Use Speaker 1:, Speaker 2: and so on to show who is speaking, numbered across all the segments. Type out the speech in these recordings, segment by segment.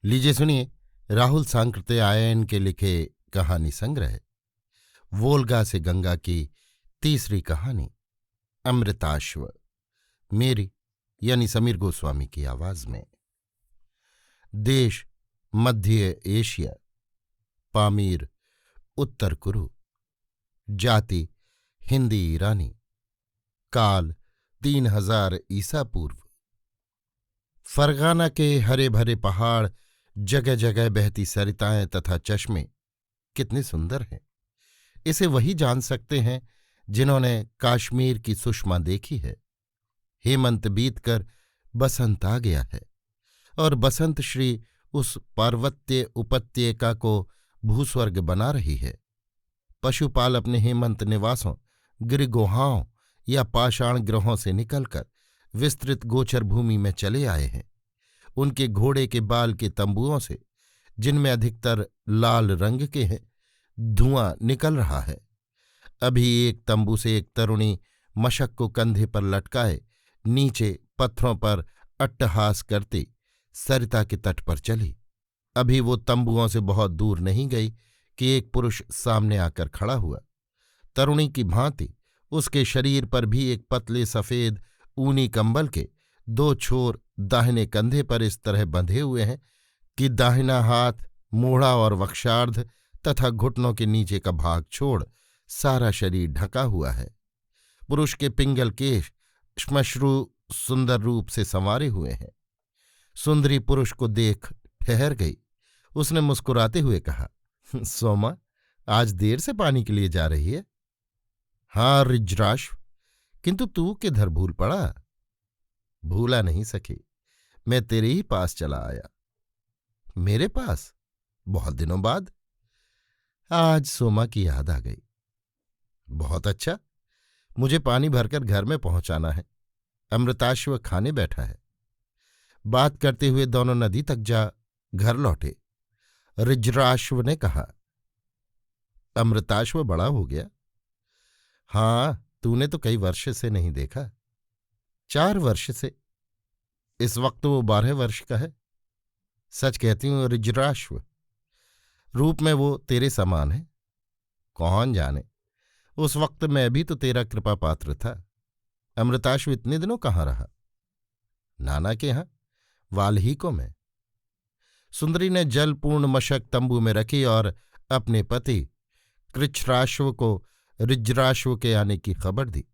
Speaker 1: लीजिए सुनिए राहुल सांकृत्यायन के लिखे कहानी संग्रह वोल्गा से गंगा की तीसरी कहानी अमृताश्व, मेरी यानी समीर गोस्वामी की आवाज में। देश मध्य एशिया, पामीर उत्तर कुरु, जाति हिंदी ईरानी, काल 3000 ईसा पूर्व। फरगाना के हरे भरे पहाड़, जगह जगह बहती सरिताएं तथा चश्मे कितने सुंदर हैं, इसे वही जान सकते हैं जिन्होंने काश्मीर की सुषमा देखी है। हेमंत बीतकर बसंत आ गया है और बसंत श्री उस पार्वत्य उपत्यका को भूस्वर्ग बना रही है। पशुपाल अपने हेमंत निवासों, गिरिगुहाओं या पाषाण ग्रहों से निकलकर विस्तृत गोचर भूमि में चले आए हैं। उनके घोड़े के बाल के तंबुओं से, जिनमें अधिकतर लाल रंग के हैं, धुआं निकल रहा है। अभी एक तंबू से एक तरुणी मशक को कंधे पर लटकाए नीचे पत्थरों पर अट्टहास करती सरिता के तट पर चली। अभी वो तंबुओं से बहुत दूर नहीं गई कि एक पुरुष सामने आकर खड़ा हुआ। तरुणी की भांति उसके शरीर पर भी एक पतले सफेद ऊनी कंबल के 2 छोर दाहिने कंधे पर इस तरह बंधे हुए हैं कि दाहिना हाथ, मूढ़ा और वक्षार्ध तथा घुटनों के नीचे का भाग छोड़ सारा शरीर ढका हुआ है। पुरुष के पिंगल केश श्मश्रु सुंदर रूप से संवारे हुए हैं। सुंदरी पुरुष को देख ठहर गई। उसने मुस्कुराते हुए कहा, सोमा, आज देर से पानी के लिए जा रही है? हाँ ऋज्राश्व, किंतु तू किधर भूल पड़ा? भूला नहीं सकी, मैं तेरे ही पास चला आया। मेरे पास? बहुत दिनों बाद? आज सोमा की याद आ गई। बहुत अच्छा, मुझे पानी भरकर घर में पहुंचाना है। अमृताश्व खाने बैठा है। बात करते हुए दोनों नदी तक जा घर लौटे। ऋज्राश्व ने कहा, अमृताश्व बड़ा हो गया? हाँ, तूने तो कई वर्ष से नहीं देखा। 4 वर्ष से। इस वक्त वो 12 वर्ष का है। सच कहती हूं ऋज्राश्व, रूप में वो तेरे समान है। कौन जाने, उस वक्त मैं भी तो तेरा कृपा पात्र था। अमृताश्व इतने दिनों कहाँ रहा? नाना के यहां, वाल्हीको में। सुंदरी ने जलपूर्ण मशक तंबू में रखी और अपने पति कृच्छ्राश्व को ऋज्राश्व के आने की खबर दी।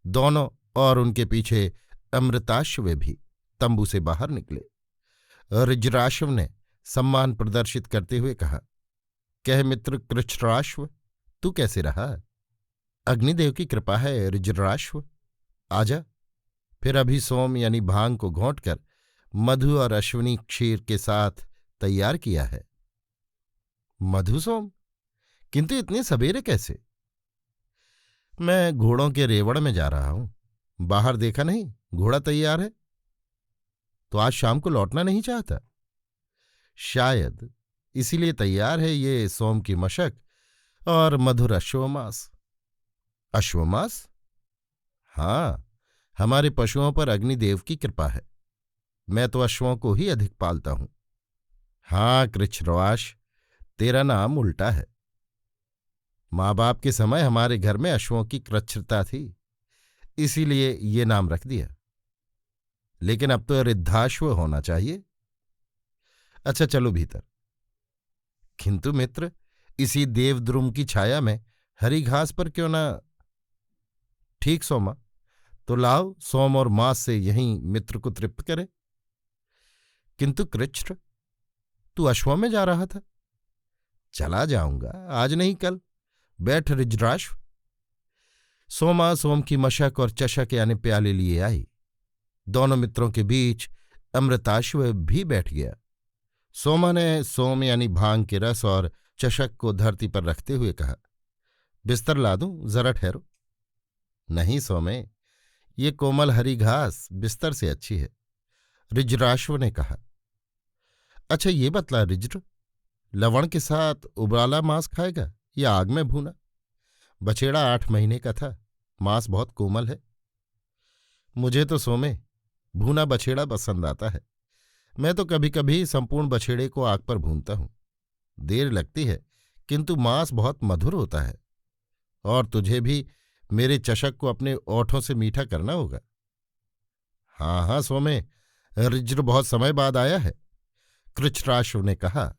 Speaker 1: दोनों और उनके पीछे अमृताश्व भी तंबू से बाहर निकले। ऋज्राश्व ने सम्मान प्रदर्शित करते हुए कहा, कह मित्र कृच्छ्राश्व, तू कैसे रहा? अग्निदेव की कृपा है ऋज्राश्व, आजा। फिर अभी सोम यानी भांग को घोंटकर मधु और अश्विनी क्षीर के साथ तैयार किया है। मधु सोम? किंतु इतने सवेरे कैसे? मैं घोड़ों के रेवड़ में जा रहा हूं। बाहर देखा नहीं, घोड़ा तैयार है। तो आज शाम को लौटना नहीं चाहता? शायद इसीलिए तैयार है ये सोम की मशक और मधुर अश्वमास। अश्वमास? हाँ, हमारे पशुओं पर अग्निदेव की कृपा है। मैं तो अश्वों को ही अधिक पालता हूं। हाँ कृच्छ्रवाश, तेरा नाम उल्टा है। माँ बाप के समय हमारे घर में अश्वों की कृच्छ्रता थी, इसीलिए ये नाम रख दिया। लेकिन अब तो ऋद्धाश्व होना चाहिए। अच्छा चलो भीतर। किंतु मित्र, इसी देवद्रुम की छाया में हरी घास पर क्यों ना? ठीक सोमा, तो लाओ सोम और मास से यहीं मित्र को तृप्त करे। किंतु कृच्छ, तू अश्वों में जा रहा था? चला जाऊंगा, आज नहीं कल। बैठ ऋज्राश्व। सोमा सोम की मशक और चषक यानी प्याले लिए आई। दोनों मित्रों के बीच अमृताश्व भी बैठ गया। सोमा ने सोम यानी भांग के रस और चषक को धरती पर रखते हुए कहा, बिस्तर ला दूं, जरा ठहरो। नहीं सोमे, ये कोमल हरी घास बिस्तर से अच्छी है, ऋज्राश्व ने कहा। अच्छा ये बतला ऋज्र, लवण के साथ उबाला मांस खाएगा या आग में भूना? बछेड़ा 8 महीने का था, मांस बहुत कोमल है। मुझे तो सोमे भूना बछेड़ा पसंद आता है। मैं तो कभी कभी संपूर्ण बछेड़े को आग पर भूनता हूं। देर लगती है, किंतु मांस बहुत मधुर होता है। और तुझे भी मेरे चषक को अपने ओठों से मीठा करना होगा। हाँ हाँ सोमे, रिज्र बहुत समय बाद आया है, कृच्छ्राश्व ने कहा।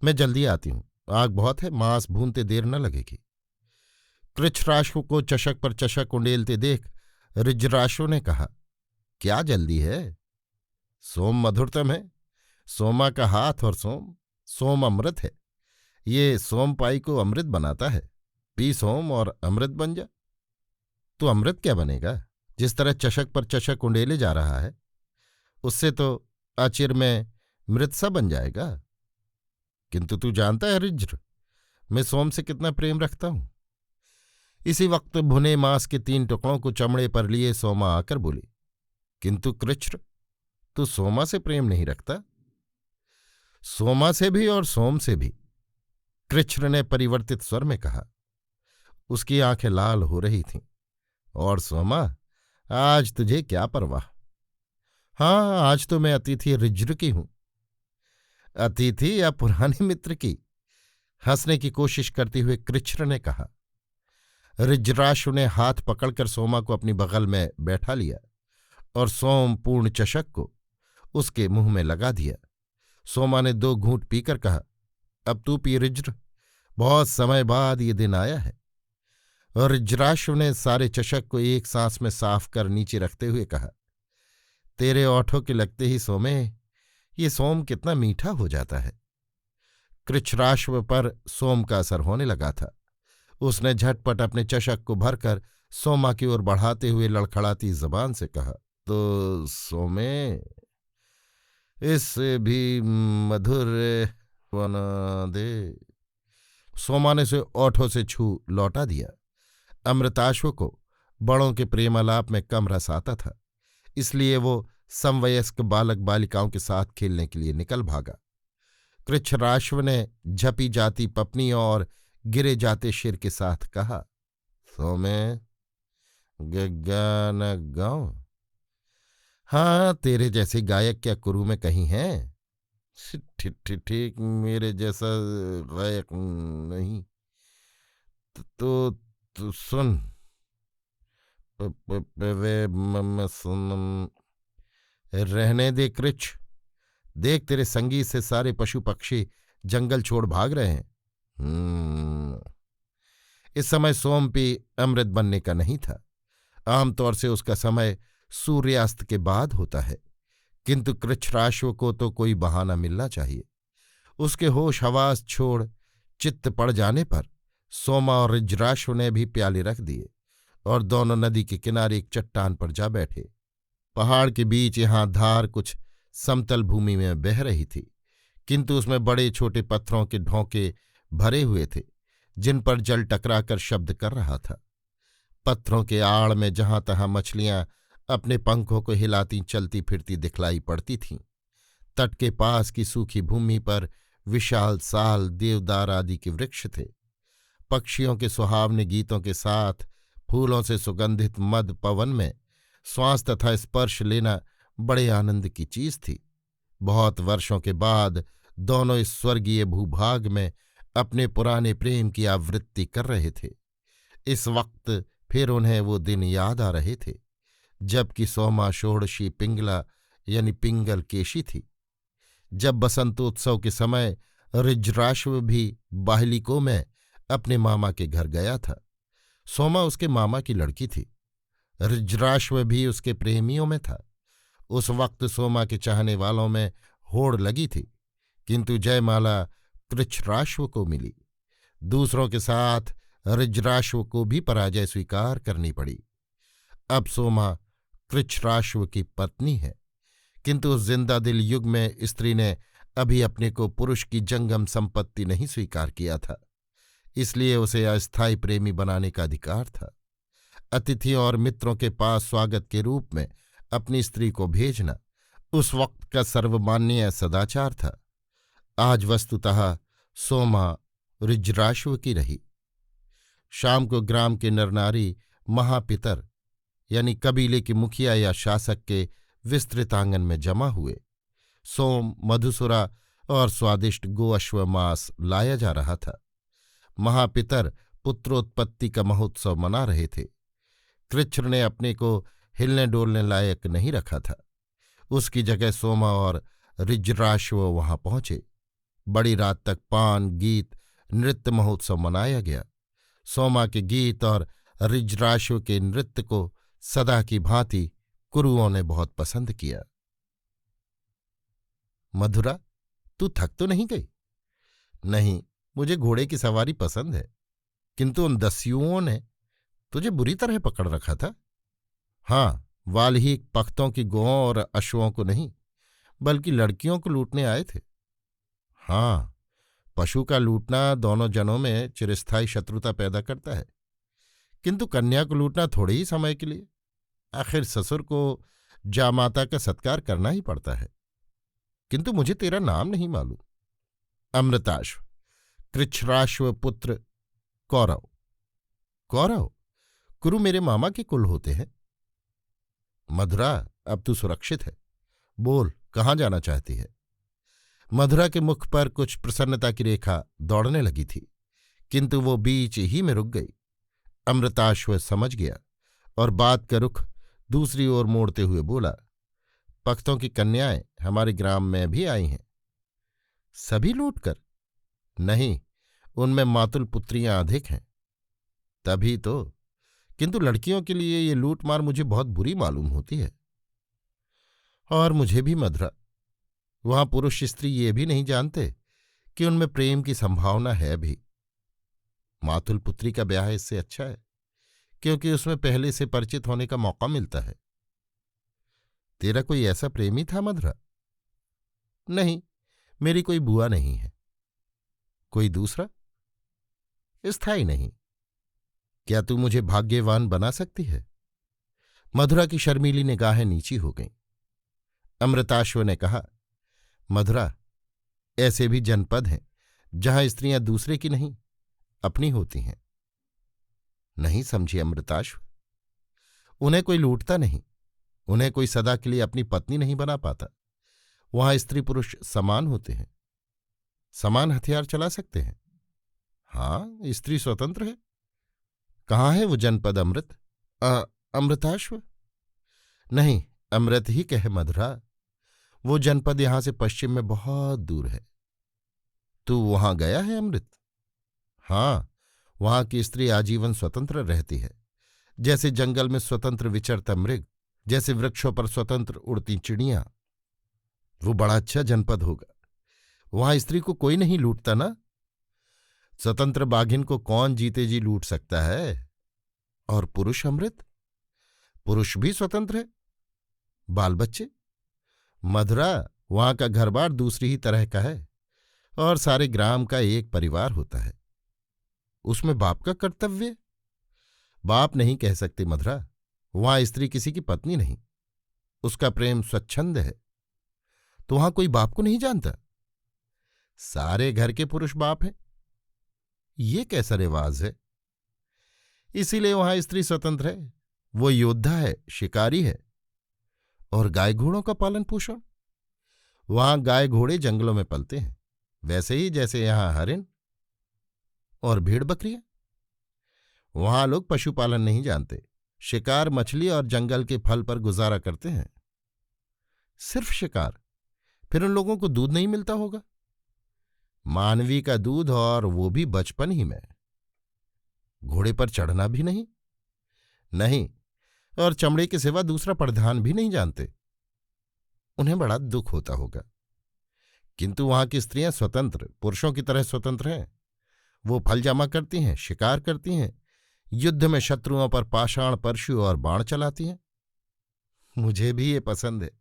Speaker 1: मैं जल्दी आती हूं, आग बहुत है, मांस भूनते देर न लगेगी। कृच्छ्राश्व को चषक पर चषक उंडेलते देख ऋज्राश्व ने कहा, क्या जल्दी है? सोम मधुरतम है, सोमा का हाथ और सोम। सोम अमृत है, ये सोमपाई को अमृत बनाता है। पी सोम और अमृत बन जा। तो अमृत क्या बनेगा? जिस तरह चषक पर चषक उंडेले जा रहा है, उससे तो आचिर में मृतसा बन जाएगा। किंतु तू जानता है ऋज्र, मैं सोम से कितना प्रेम रखता हूं। इसी वक्त भुने मांस के 3 टुकड़ों को चमड़े पर लिए सोमा आकर बोली, किंतु कृच्छ्र, तू सोमा से प्रेम नहीं रखता? सोमा से भी और सोम से भी, कृच्छ्र ने परिवर्तित स्वर में कहा। उसकी आंखें लाल हो रही थीं। और सोमा, आज तुझे क्या परवाह? हाँ, आज तो मैं अतिथि ऋज्र की हूं। अतिथि या पुराने मित्र की? हंसने की कोशिश करते हुए कृच्छ्र ने कहा। ऋज्राश्व ने हाथ पकड़कर सोमा को अपनी बगल में बैठा लिया और सोम पूर्ण चषक को उसके मुंह में लगा दिया। सोमा ने 2 घूंट पीकर कहा, अब तू पी ऋज्र, बहुत समय बाद ये दिन आया है। और ऋज्राश्व ने सारे चषक को एक सांस में साफ कर नीचे रखते हुए कहा, तेरे ओठों के लगते ही सोमे, ये सोम कितना मीठा हो जाता है। कृच्छ्राश्व पर सोम का असर होने लगा था। उसने झटपट अपने चषक को भरकर सोमा की ओर बढ़ाते हुए लड़खड़ाती जबान से कहा, तो सोमे, इससे भी मधुर बना दे। सोमा ने उसे ओठों से छू लौटा दिया। अमृताश्व को बड़ों के प्रेमालाप में कम रस आता था, इसलिए वो समवयस्क बालक बालिकाओं के साथ खेलने के लिए निकल भागा। कृच्छ्राश्व ने झपी जाती पपनी और गिरे जाते शिर के साथ कहा, सोमे, गान गाओ। हाँ, तेरे जैसे गायक क्या कुरु में कहीं हैं? ठीक, मेरे जैसा गायक नहीं। तो सुन। वे सुन। रहने दे कृच्छ, देख तेरे संगीत से सारे पशु पक्षी जंगल छोड़ भाग रहे हैं। इस समय सोमपी अमृत बनने का नहीं था। आमतौर से उसका समय सूर्यास्त के बाद होता है, किंतु कृच्छ्राश्व को तो कोई बहाना मिलना चाहिए। उसके होश हवास छोड़ चित्त पड़ जाने पर सोमा और ऋज्राश्व ने भी प्याले रख दिए और दोनों नदी के किनारे एक चट्टान पर जा बैठे। पहाड़ के बीच यहाँ धार कुछ समतल भूमि में बह रही थी, किंतु उसमें बड़े छोटे पत्थरों के ढोंके भरे हुए थे, जिन पर जल टकराकर शब्द कर रहा था। पत्थरों के आड़ में जहां तहां मछलियां अपने पंखों को हिलाती चलती फिरती दिखलाई पड़ती थीं। तट के पास की सूखी भूमि पर विशाल साल, देवदार आदि के वृक्ष थे। पक्षियों के सुहावने गीतों के साथ फूलों से सुगंधित मद पवन में श्वास तथा स्पर्श लेना बड़े आनंद की चीज थी। बहुत वर्षों के बाद दोनों इस स्वर्गीय भूभाग में अपने पुराने प्रेम की आवृत्ति कर रहे थे। इस वक्त फिर उन्हें वो दिन याद आ रहे थे जबकि सोमा षोड़शी पिंगला यानी पिंगल केशी थी। जब बसंतोत्सव के समय ऋज्राश्व भी बाहलिकों में अपने मामा के घर गया था। सोमा उसके मामा की लड़की थी। ऋज्राश्व भी उसके प्रेमियों में था। उस वक्त सोमा के चाहने वालों में होड़ लगी थी, किंतु जयमाला कृच्छ्राश्व को मिली। दूसरों के साथ ऋज्राश्व को भी पराजय स्वीकार करनी पड़ी। अब सोमा कृच्छ्राश्व की पत्नी है, किंतु उस जिंदा दिल युग में स्त्री ने अभी अपने को पुरुष की जंगम संपत्ति नहीं स्वीकार किया था, इसलिए उसे अस्थायी प्रेमी बनाने का अधिकार था। अतिथियों और मित्रों के पास स्वागत के रूप में अपनी स्त्री को भेजना उस वक्त का सर्वमान्य सदाचार था। आज वस्तुतः सोमा ऋज्राश्व की रही। शाम को ग्राम के नरनारी महापितर यानी कबीले के मुखिया या शासक के विस्तृत आंगन में जमा हुए। सोम, मधुसुरा और स्वादिष्ट गोअश्व मांस लाया जा रहा था। महापितर पुत्रोत्पत्ति का महोत्सव मना रहे थे। कृच्छ्र ने अपने को हिलने डोलने लायक नहीं रखा था। उसकी जगह सोमा और ऋज्राश्व वहां पहुंचे। बड़ी रात तक पान, गीत, नृत्य महोत्सव मनाया गया। सोमा के गीत और ऋज्राश्व के नृत्य को सदा की भांति कुरुओं ने बहुत पसंद किया। मधुरा, तू थक तो नहीं गई? नहीं, मुझे घोड़े की सवारी पसंद है, किंतु उन दस्युओं ने तुझे बुरी तरह पकड़ रखा था। हाँ, वाल्हीक पख्तों की गौओं और अश्वों को नहीं, बल्कि लड़कियों को लूटने आए थे। हाँ, पशु का लूटना दोनों जनों में चिरस्थायी शत्रुता पैदा करता है, किंतु कन्या को लूटना थोड़े ही समय के लिए। आखिर ससुर को जामाता का सत्कार करना ही पड़ता है। किंतु मुझे तेरा नाम नहीं मालूम। अमृताश्व, कृच्छ्राश्व पुत्र कौरव। कौरव? कुरु मेरे मामा के कुल होते हैं। मधुरा, अब तू सुरक्षित है। बोल, कहाँ जाना चाहती है? मधुरा के मुख पर कुछ प्रसन्नता की रेखा दौड़ने लगी थी, किंतु वो बीच ही में रुक गई। अमृताश्व समझ गया और बात का रुख दूसरी ओर मोड़ते हुए बोला, पख्तों की कन्याएं हमारे ग्राम में भी आई हैं। सभी लूटकर? नहीं, उनमें मातुल पुत्रियां अधिक हैं। तभी तो, किंतु लड़कियों के लिए ये लूटमार मुझे बहुत बुरी मालूम होती है। और मुझे भी मधुरा। वहां पुरुष स्त्री ये भी नहीं जानते कि उनमें प्रेम की संभावना है भी। मातुल पुत्री का ब्याह इससे अच्छा है, क्योंकि उसमें पहले से परिचित होने का मौका मिलता है। तेरा कोई ऐसा प्रेमी था मधुरा? नहीं, मेरी कोई बुआ नहीं है। कोई दूसरा? स्थायी नहीं। क्या तू मुझे भाग्यवान बना सकती है? मधुरा की शर्मीली निगाहें नीची हो गईं। अमृताश्व ने कहा, मधुरा, ऐसे भी जनपद हैं जहां स्त्रियां दूसरे की नहीं, अपनी होती हैं। नहीं समझी अमृताश्व। उन्हें कोई लूटता नहीं, उन्हें कोई सदा के लिए अपनी पत्नी नहीं बना पाता। वहां स्त्री पुरुष समान होते हैं, समान हथियार चला सकते हैं। हाँ, स्त्री स्वतंत्र है। कहाँ है वो जनपद अमृत? अमृताश्व? नहीं, अमृत ही कहे मधुरा। वो जनपद यहां से पश्चिम में बहुत दूर है। तू वहां गया है अमृत? हाँ, वहां की स्त्री आजीवन स्वतंत्र रहती है, जैसे जंगल में स्वतंत्र विचरता मृग, जैसे वृक्षों पर स्वतंत्र उड़ती चिड़ियां। वो बड़ा अच्छा जनपद होगा। वहां स्त्री को कोई नहीं लूटता ना। स्वतंत्र बाघिन को कौन जीते जी लूट सकता है? और पुरुष अमृत? पुरुष भी स्वतंत्र है। बाल बच्चे? मधुरा, वहां का घरबार दूसरी ही तरह का है, और सारे ग्राम का एक परिवार होता है। उसमें बाप का कर्तव्य? बाप नहीं कह सकते मधुरा। वहां स्त्री किसी की पत्नी नहीं, उसका प्रेम स्वच्छंद है। तो वहां कोई बाप को नहीं जानता? सारे घर के पुरुष बाप हैं। ये कैसा रिवाज है? इसीलिए वहां स्त्री स्वतंत्र है। वो योद्धा है, शिकारी है। और गाय घोड़ों का पालन पोषण? वहां गाय घोड़े जंगलों में पलते हैं, वैसे ही जैसे यहां हरिण और भेड़ बकरियां। वहां लोग पशुपालन नहीं जानते, शिकार, मछली और जंगल के फल पर गुजारा करते हैं। सिर्फ शिकार? फिर उन लोगों को दूध नहीं मिलता होगा? मानवी का दूध, और वो भी बचपन ही में। घोड़े पर चढ़ना भी नहीं? नहीं, और चमड़े के सिवा दूसरा परिधान भी नहीं जानते। उन्हें बड़ा दुख होता होगा। किंतु वहां की स्त्रियां स्वतंत्र, पुरुषों की तरह स्वतंत्र हैं। वो फल जमा करती हैं, शिकार करती हैं, युद्ध में शत्रुओं पर पाषाण, परशु और बाण चलाती हैं। मुझे भी ये पसंद है।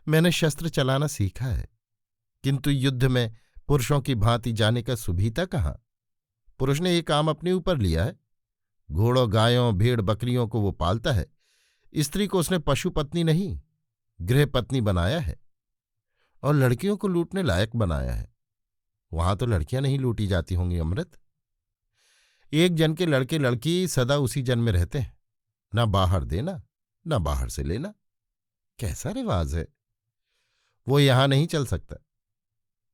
Speaker 1: मैंने शस्त्र चलाना सीखा है, किंतु युद्ध में पुरुषों की भांति जाने का सुभीता कहाँ। पुरुष ने ये काम अपने ऊपर लिया है। घोड़ों, गायों, भेड़ बकरियों को वो पालता है। स्त्री को उसने पशु पत्नी नहीं, गृह पत्नी बनाया है, और लड़कियों को लूटने लायक बनाया है। वहां तो लड़कियां नहीं लूटी जाती होंगी अमृत। एक जन के लड़के लड़की सदा उसी जन में रहते हैं, ना बाहर देना, ना बाहर से लेना। कैसा रिवाज है? वो यहां नहीं चल सकता,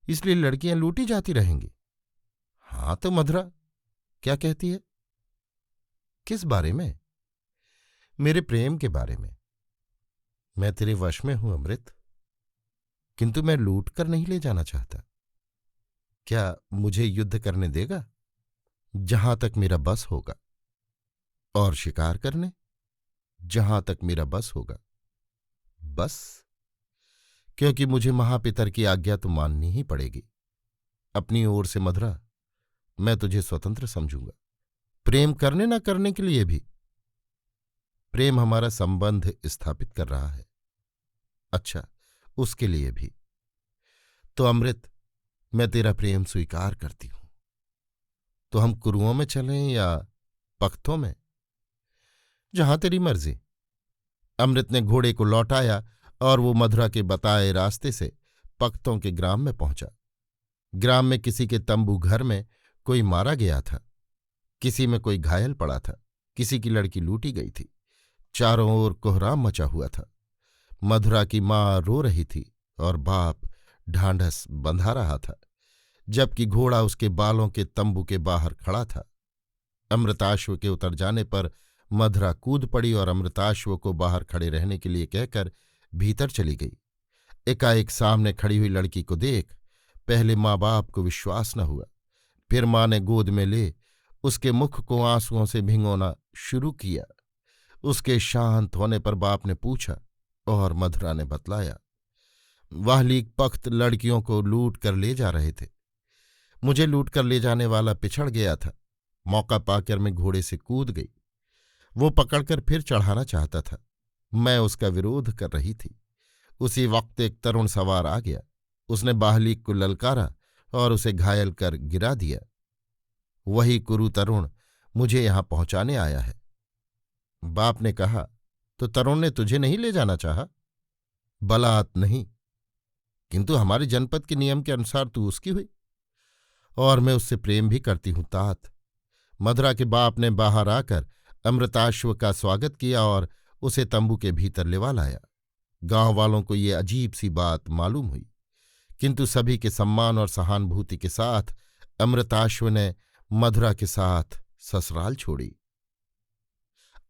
Speaker 1: इसलिए लड़कियां लूटी जाती रहेंगी। हाँ तो मधुरा क्या कहती है? किस बारे में? मेरे प्रेम के बारे में। मैं तेरे वश में हूं अमृत, किंतु मैं लूट कर नहीं ले जाना चाहता। क्या मुझे युद्ध करने देगा? जहां तक मेरा बस होगा। और शिकार करने? जहां तक मेरा बस होगा। बस? क्योंकि मुझे महापितर की आज्ञा तो माननी ही पड़ेगी। अपनी ओर से मधुरा, मैं तुझे स्वतंत्र समझूंगा, प्रेम करने न करने के लिए भी। प्रेम हमारा संबंध स्थापित कर रहा है। अच्छा, उसके लिए भी। तो अमृत, मैं तेरा प्रेम स्वीकार करती हूं। तो हम कुरुओं में चलें या पख्तों में? जहां तेरी मर्जी। अमृत ने घोड़े को लौटाया और वो मधुरा के बताए रास्ते से पख्तों के ग्राम में पहुंचा। ग्राम में किसी के तंबू घर में कोई मारा गया था, किसी में कोई घायल पड़ा था, किसी की लड़की लूटी गई थी। चारों ओर कोहराम मचा हुआ था। मधुरा की माँ रो रही थी और बाप ढांढस बंधा रहा था, जबकि घोड़ा उसके बालों के तंबू के बाहर खड़ा था। अमृताश्व के उतर जाने पर मधुरा कूद पड़ी और अमृताश्व को बाहर खड़े रहने के लिए कहकर भीतर चली गई। एकाएक सामने खड़ी हुई लड़की को देख पहले माँ बाप को विश्वास न हुआ। फिर माँ ने गोद में ले उसके मुख को आंसुओं से भिगोना शुरू किया। उसके शांत होने पर बाप ने पूछा और मधुरा ने बतलाया। वाहलीक पख्त लड़कियों को लूट कर ले जा रहे थे। मुझे लूट कर ले जाने वाला पिछड़ गया था। मौका पाकर मैं घोड़े से कूद गई। वो पकड़कर फिर चढ़ाना चाहता था। मैं उसका विरोध कर रही थी। उसी वक्त एक तरुण सवार आ गया। उसने बाहलीक को ललकारा और उसे घायल कर गिरा दिया। वही कुरु तरुण मुझे यहां पहुंचाने आया है। बाप ने कहा, तो तरुण ने तुझे नहीं ले जाना चाहा? बलात् नहीं, किंतु हमारे जनपद के नियम के अनुसार तू उसकी हुई, और मैं उससे प्रेम भी करती हूं तात। मधुरा के बाप ने बाहर आकर अमृताश्व का स्वागत किया और उसे तंबू के भीतर लेवा लाया। गांव वालों को ये अजीब सी बात मालूम हुई, किंतु सभी के सम्मान और सहानुभूति के साथ अमृताश्व ने मधुरा के साथ ससुराल छोड़ी।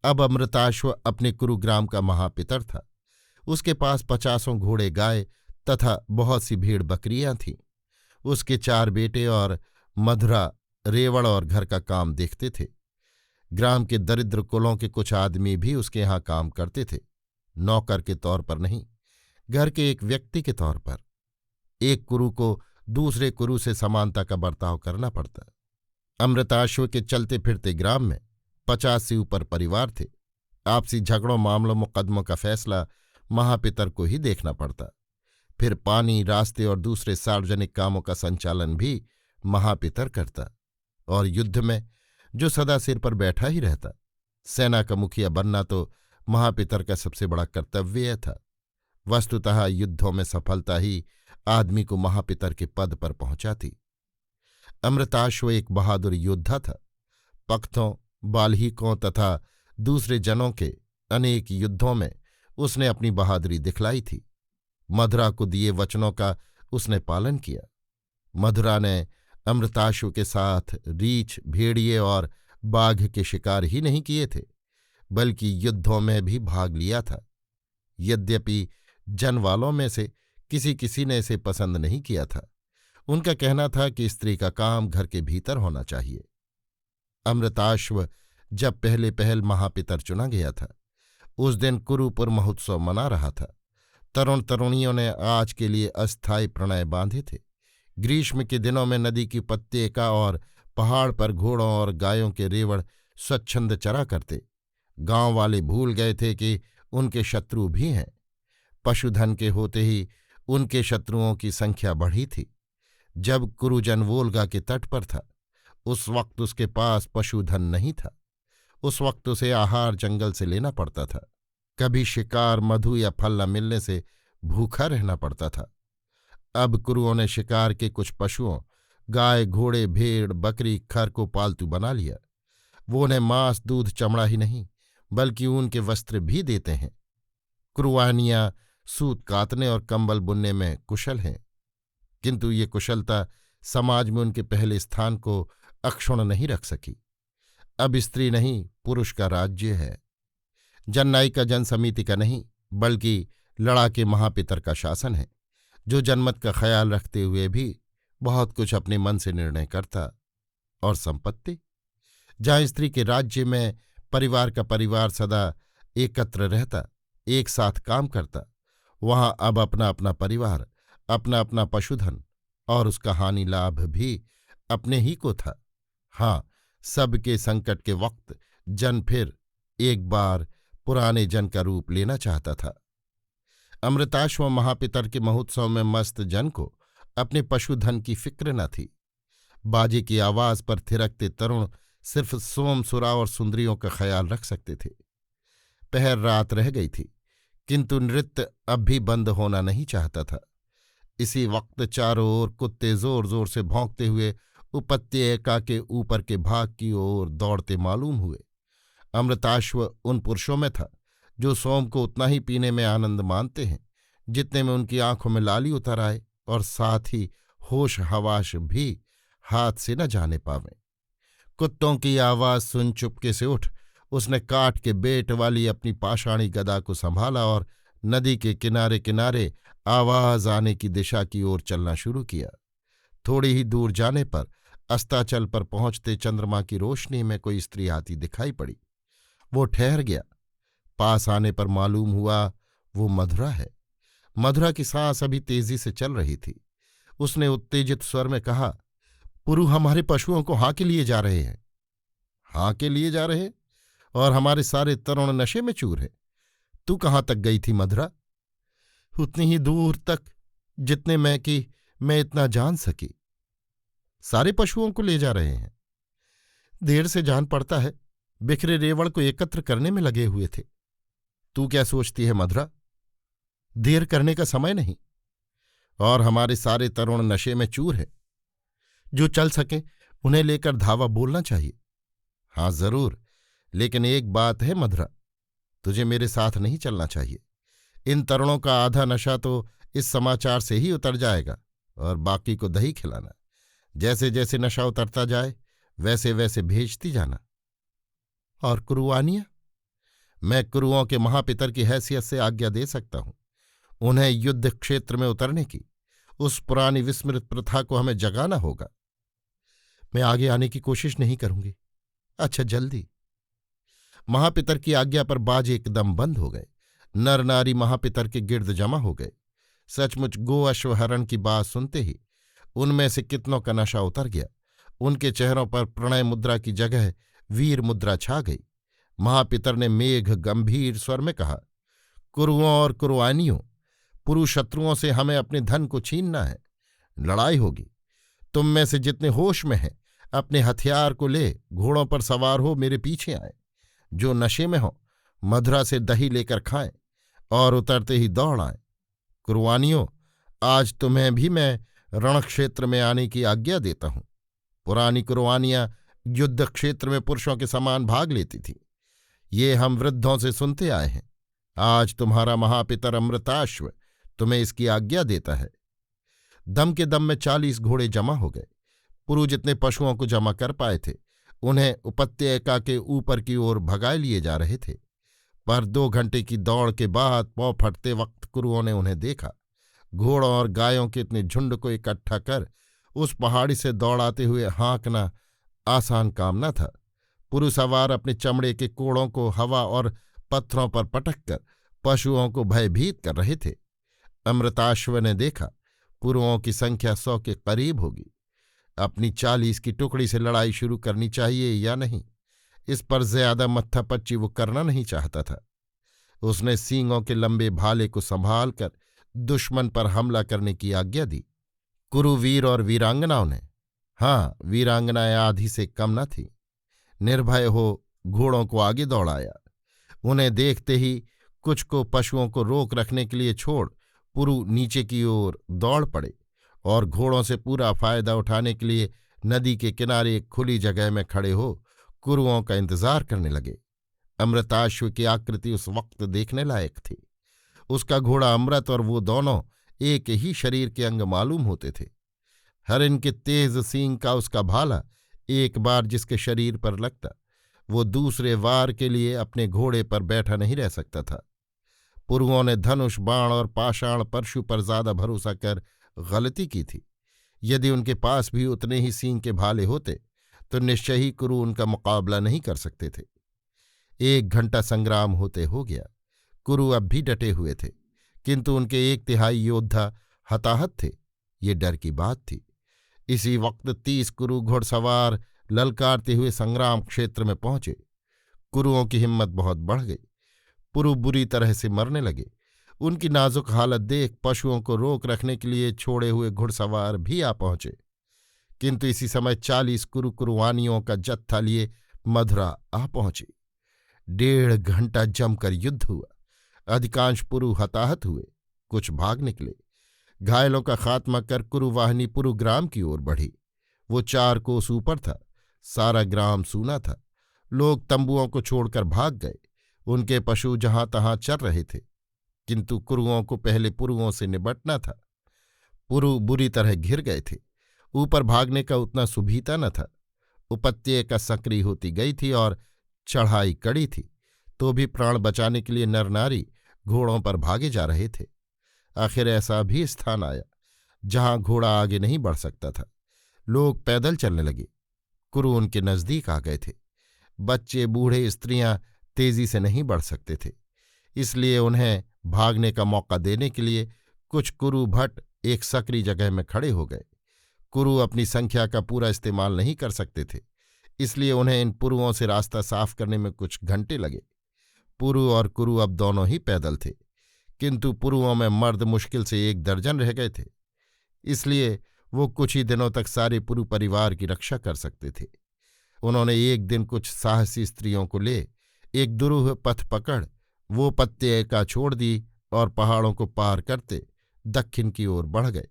Speaker 1: अब अमृताश्व अपने कुरुग्राम का महापितर था। उसके पास 50 घोड़े गाय तथा बहुत सी भेड़ बकरियां थीं। उसके 4 बेटे और मधुरा रेवड़ और घर का काम देखते थे। ग्राम के दरिद्र कुलों के कुछ आदमी भी उसके यहाँ काम करते थे, नौकर के तौर पर नहीं, घर के एक व्यक्ति के तौर पर। एक कुरु को दूसरे कुरु से समानता का बर्ताव करना पड़ता। अमृताश्व के चलते फिरते ग्राम में 50 से ऊपर परिवार थे। आपसी झगड़ों मामलों मुकदमों का फैसला महापितर को ही देखना पड़ता। फिर पानी, रास्ते और दूसरे सार्वजनिक कामों का संचालन भी महापितर करता। और युद्ध में जो सदा सिर पर बैठा ही रहता, सेना का मुखिया बनना तो महापितर का सबसे बड़ा कर्तव्य था। वस्तुतः युद्धों में सफलता ही आदमी को महापितर के पद पर पहुंचाती। अमृताश्व एक बहादुर योद्धा था। पख्तों, बाल्हीकों तथा दूसरे जनों के अनेक युद्धों में उसने अपनी बहादुरी दिखलाई थी। मधुरा को दिए वचनों का उसने पालन किया। मधुरा ने अमृताश्व के साथ रीछ, भेड़िए और बाघ के शिकार ही नहीं किए थे, बल्कि युद्धों में भी भाग लिया था। यद्यपि जनवालों में से किसी किसी ने इसे पसंद नहीं किया था। उनका कहना था कि स्त्री का काम घर के भीतर होना चाहिए। अमृताश्व जब पहले पहल महापितर चुना गया था, उस दिन कुरुपुर महोत्सव मना रहा था। तरुण तरुणियों ने आज के लिए अस्थायी प्रणय बांधे थे। ग्रीष्म के दिनों में नदी की उपत्यका और पहाड़ पर घोड़ों और गायों के रेवड़ स्वच्छंद चरा करते। गांव वाले भूल गए थे कि उनके शत्रु भी हैं। पशुधन के होते ही उनके शत्रुओं की संख्या बढ़ी थी। जब कुरुजन वोल्गा के तट पर था, उस वक्त उसके पास पशुधन नहीं था। उस वक्त उसे आहार जंगल से लेना पड़ता था। कभी शिकार, मधु या फल न मिलने से भूखा रहना पड़ता था। अब कुरुओं ने शिकार के कुछ पशुओं, गाय, घोड़े, भेड़, बकरी, खर को पालतू बना लिया। वो उन्हें मांस, दूध, चमड़ा ही नहीं, बल्कि ऊन के वस्त्र भी देते हैं। कुरुआनियां सूत कातने और कंबल बुनने में कुशल हैं, किंतु ये कुशलता समाज में उनके पहले स्थान को अक्षुण्ण नहीं रख सकी। अब स्त्री नहीं, पुरुष का राज्य है। जननायक का जनसमिति का नहीं, बल्कि लड़ाके महापितर का शासन है, जो जनमत का ख्याल रखते हुए भी बहुत कुछ अपने मन से निर्णय करता। और संपत्ति, जहां स्त्री के राज्य में परिवार का परिवार सदा एकत्र रहता, एक साथ काम करता, वहां अब अपना अपना परिवार, अपना अपना पशुधन और उसका हानि लाभ भी अपने ही को था। हाँ, सबके संकट के वक्त जन फिर एक बार पुराने जन का रूप लेना चाहता था। अमृताश्व महापितर के महोत्सव में मस्त जन को अपने पशुधन की फिक्र न थी। बाजे की आवाज पर थिरकते तरुण सिर्फ सोमसुरा और सुंदरियों का ख्याल रख सकते थे। पहर रात रह गई थी, किंतु नृत्य अब भी बंद होना नहीं चाहता था। इसी वक्त चारों ओर कुत्ते जोर जोर से भौंकते हुए उपत्यका के ऊपर के भाग की ओर दौड़ते मालूम हुए। अमृताश्व उन पुरुषों में था जो सोम को उतना ही पीने में आनंद मानते हैं जितने में उनकी आंखों में लाली उतर आए और साथ ही होश हवाश भी हाथ से न जाने पावें। कुत्तों की आवाज सुन चुपके से उठ उसने काठ के बेट वाली अपनी पाषाणी गदा को संभाला और नदी के किनारे किनारे आवाज आने की दिशा की ओर चलना शुरू किया। थोड़ी ही दूर जाने पर अस्ताचल पर पहुंचते चंद्रमा की रोशनी में कोई स्त्री आती दिखाई पड़ी। वो ठहर गया। पास आने पर मालूम हुआ वो मधुरा है। मधुरा की सांस अभी तेजी से चल रही थी। उसने उत्तेजित स्वर में कहा, पुरु हमारे पशुओं को हाँ के लिए जा रहे हैं। हाँ के लिए जा रहे? और हमारे सारे तरुण नशे में चूर है। तू कहाँ तक गई थी मधुरा? उतनी ही दूर तक जितने में कि मैं इतना जान सकी। सारे पशुओं को ले जा रहे हैं? देर से जान पड़ता है, बिखरे रेवड़ को एकत्र करने में लगे हुए थे। तू क्या सोचती है मधुरा? देर करने का समय नहीं। और हमारे सारे तरुण नशे में चूर है। जो चल सके उन्हें लेकर धावा बोलना चाहिए। हाँ जरूर, लेकिन एक बात है मधुरा, तुझे मेरे साथ नहीं चलना चाहिए। इन तरुणों का आधा नशा तो इस समाचार से ही उतर जाएगा और बाकी को दही खिलाना। जैसे जैसे नशा उतरता जाए वैसे वैसे भेजती जाना। और कुरुआनियां? मैं कुरुओं के महापितर की हैसियत से आज्ञा दे सकता हूं। उन्हें युद्ध क्षेत्र में उतरने की उस पुरानी विस्मृत प्रथा को हमें जगाना होगा। मैं आगे आने की कोशिश नहीं करूंगी। अच्छा जल्दी। महापितर की आज्ञा पर बाज एकदम बंद हो गए। नर नारी महापितर के गिर्द जमा हो गए। सचमुच गो अश्वहरण की बात सुनते ही उनमें से कितनों का नशा उतर गया। उनके चेहरों पर प्रणय मुद्रा की जगह वीर मुद्रा छा गई। महापितर ने मेघ गंभीर स्वर में कहा, कुरुओं और कुरुआनियों, पुरु शत्रुओं से हमें अपने धन को छीनना है। लड़ाई होगी। तुम में से जितने होश में हैं अपने हथियार को ले घोड़ों पर सवार हो मेरे पीछे आए। जो नशे में हो मधुरा से दही लेकर खाएं और उतरते ही दौड़ आएं। कुरुआनियों, आज तुम्हें भी मैं रणक्षेत्र में आने की आज्ञा देता हूं। पुरानी कुरुआनियां युद्ध क्षेत्र में पुरुषों के समान भाग लेती थीं। ये हम वृद्धों से सुनते आए हैं। आज तुम्हारा महापितर अमृताश्व तुम्हें इसकी आज्ञा देता है। दम के दम में 40 घोड़े जमा हो गए। पुरु जितने पशुओं को जमा कर पाए थे उन्हें उपत्यका के ऊपर की ओर भगाए लिए जा रहे थे। पर 2 घंटे की दौड़ के बाद पौ फटते वक्त कुरुओं ने उन्हें देखा। घोड़ों और गायों के इतने झुंड को इकट्ठा कर उस पहाड़ी से दौड़ाते हुए हाँकना आसान काम न था। पुरु सवार अपने चमड़े के कोड़ों को हवा और पत्थरों पर पटक कर पशुओं को भयभीत कर रहे थे। अमृताश्व ने देखा पुरुओं की संख्या 100 के करीब होगी। अपनी 40 की टुकड़ी से लड़ाई शुरू करनी चाहिए या नहीं, इस पर ज्यादा मत्थापच्ची वो करना नहीं चाहता था। उसने सींगों के लंबे भाले को संभाल कर दुश्मन पर हमला करने की आज्ञा दी। कुरुवीर और वीरांगनाओं ने, हाँ वीरांगनाएं आधी से कम न थीं, निर्भय हो घोड़ों को आगे दौड़ाया। उन्हें देखते ही कुछ को पशुओं को रोक रखने के लिए छोड़ पुरु नीचे की ओर दौड़ पड़े और घोड़ों से पूरा फायदा उठाने के लिए नदी के किनारे एक खुली जगह में खड़े हो कुरुओं का इंतजार करने लगे। अमृताश्व की आकृति उस वक्त देखने लायक थी। उसका घोड़ा अमृत और वो दोनों एक ही शरीर के अंग मालूम होते थे। हरिण के तेज सींग का उसका भाला एक बार जिसके शरीर पर लगता, वो दूसरे वार के लिए अपने घोड़े पर बैठा नहीं रह सकता था। पुरुओं ने धनुष बाण और पाषाण परशु पर ज्यादा भरोसा कर गलती की थी। यदि उनके पास भी उतने ही सींग के भाले होते तो निश्चय ही कुरु उनका मुकाबला नहीं कर सकते थे। 1 घंटा संग्राम होते हो गया। कुरु अब भी डटे हुए थे, किंतु उनके 1/3 योद्धा हताहत थे, ये डर की बात थी। इसी वक्त 30 कुरु घुड़सवार ललकारते हुए संग्राम क्षेत्र में पहुंचे। कुरुओं की हिम्मत बहुत बढ़ गई। पुरु बुरी तरह से मरने लगे। उनकी नाजुक हालत देख पशुओं को रोक रखने के लिए छोड़े हुए घुड़सवार भी आ पहुंचे, किंतु इसी समय 40 कुरुवानियों का जत्था लिए मधुरा आ पहुंची। 1.5 घंटा जमकर युद्ध हुआ। अधिकांश पुरु हताहत हुए, कुछ भाग निकले। घायलों का खात्मा कर कुरुवाहिनी पुरुग्राम की ओर बढ़ी। वो 4 कोस ऊपर था। सारा ग्राम सूना था। लोग तंबुओं को छोड़कर भाग गए। उनके पशु जहां तहां चर रहे थे, किंतु कुरुओं को पहले पुरुओं से निबटना था। पुरु बुरी तरह घिर गए थे। ऊपर भागने का उतना सुभीता न था। उपत्यका सक्रिय होती गई थी और चढ़ाई कड़ी थी, तो भी प्राण बचाने के लिए नर नारी घोड़ों पर भागे जा रहे थे। आखिर ऐसा भी स्थान आया जहां घोड़ा आगे नहीं बढ़ सकता था। लोग पैदल चलने लगे। कुरु उनके नजदीक आ गए थे। बच्चे, बूढ़े, स्त्रियां तेजी से नहीं बढ़ सकते थे, इसलिए उन्हें भागने का मौका देने के लिए कुछ कुरु भट्ट एक सकरी जगह में खड़े हो गए। कुरु अपनी संख्या का पूरा इस्तेमाल नहीं कर सकते थे, इसलिए उन्हें इन पुरुओं से रास्ता साफ करने में कुछ घंटे लगे। पुरु और कुरु अब दोनों ही पैदल थे, किंतु पुरुओं में मर्द मुश्किल से 1 दर्जन रह गए थे, इसलिए वो कुछ ही दिनों तक सारे पुरु परिवार की रक्षा कर सकते थे। उन्होंने एक दिन कुछ साहसी स्त्रियों को ले एक दुरूह पथ पकड़ वो उपत्यका छोड़ दी और पहाड़ों को पार करते दक्षिण की ओर बढ़ गए।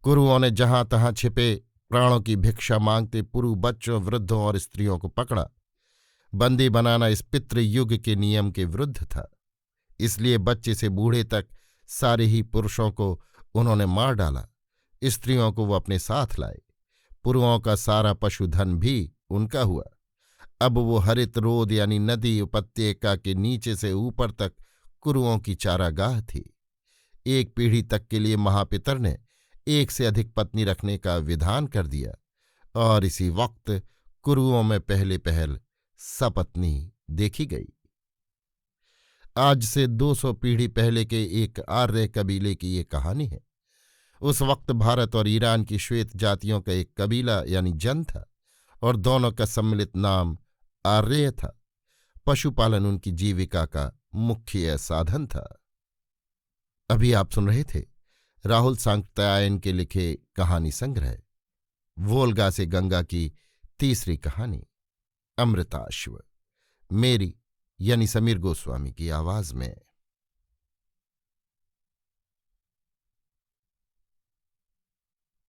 Speaker 1: कुरुओं ने जहां तहां छिपे प्राणों की भिक्षा मांगते पुरु बच्चों, वृद्धों और स्त्रियों को पकड़ा। बंदी बनाना इस पितृयुग के नियम के विरुद्ध था, इसलिए बच्चे से बूढ़े तक सारे ही पुरुषों को उन्होंने मार डाला। स्त्रियों को वो अपने साथ लाए। पुरुओं का सारा पशुधन भी उनका हुआ। अब वो हरित रोद यानी नदी उपत्यका के नीचे से ऊपर तक कुरुओं की चारागाह थी। 1 पीढ़ी तक के लिए महापितर ने 1 से अधिक पत्नी रखने का विधान कर दिया, और इसी वक्त कुरुओं में पहले पहल सपत्नी देखी गई। आज से 200 पीढ़ी पहले के एक आर्य कबीले की ये कहानी है। उस वक्त भारत और ईरान की श्वेत जातियों का एक कबीला यानी जन था, और दोनों का सम्मिलित नाम आर्य था। पशुपालन उनकी जीविका का मुख्य साधन था। अभी आप सुन रहे थे राहुल सांकृत्यायन के लिखे कहानी संग्रह वोल्गा से गंगा की 3री कहानी अमृताश्व, मेरी यानी समीर गोस्वामी की आवाज में।